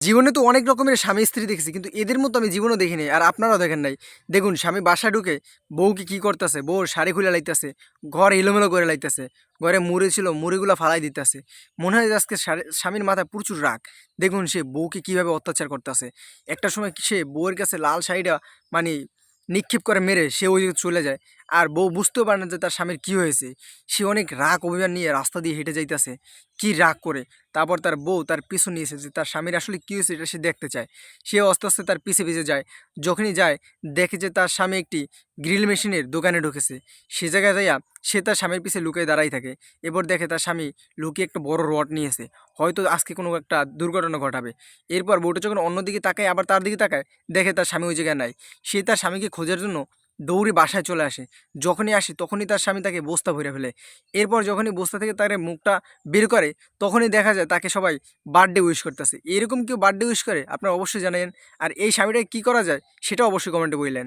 জীবনে তো অনেক রকমের স্বামী-স্ত্রী দেখেছি। কিন্তু এদের মতো আমি জীবনেও দেখি নাই। আর আপনারাও দেখেন নাই। দেখুন স্বামী বাসায় ঢুকে বউকে কি করতেছে, বউর শাড়ি খুলে লাইতেছে, ঘর এলোমেলো করে লাইতেছে। ঘরে মুড়ি ছিল, মুড়িগুলা ফালাই দিতেছে। মনে হয় যে আজকে স্বামীর মাথায় প্রচুর রাগ। দেখুন সে বউকে কিভাবে অত্যাচার করতেছে। একটা সময় সে বউয়ের কাছে লাল শাড়িটা মানে নিক্ষেপ করে মেরে সে ওই চলে যায়। আর বউ বুঝতেও পারে না যে তার স্বামীর কি হয়েছে। সে অনেক রাগ অভিমান নিয়ে রাস্তা দিয়ে হেঁটে যাইতেছে। কি রাগ করে। তারপর তার বউ তার পিছু নিয়েছে যে তার স্বামীর আসলে কী হয়েছে এটা সে দেখতে চায়। সেও আস্তে আস্তে তার পিছে পিছে যায়। যখনই যায় দেখে যে তার স্বামী একটি গ্রিল মেশিনের দোকানে ঢুকেছে। সে জায়গায় যাইয়া সে তার স্বামীর পিছে লুকিয়ে দাঁড়াই থাকে। এরপর দেখে তার স্বামী লুকিয়ে একটা বড় রড নিয়েছে। হয়তো আজকে কোনো একটা দুর্ঘটনা ঘটাবে। এরপর বউটা যখন অন্যদিকে তাকায় আবার তার দিকে তাকায়, দেখে তার স্বামী ওই জায়গায় নাই। সে তার স্বামীকে খোঁজার জন্য দৌড়ে বাসায় চলে আসে। যখনই আসে তখনই তার স্বামী তাকে বস্তা ভরে ফেলে। এরপর যখনই বস্তা থেকে তার মুখটা বের করে তখনই দেখা যায় তাকে সবাই বার্থডে উইশ করতেছে। এরকম কেউ বার্থডে উইশ করে? আপনারা অবশ্যই জানেন। আর এই স্বামীটাকে কী করা যায় সেটাও অবশ্যই কমেন্টে বললেন।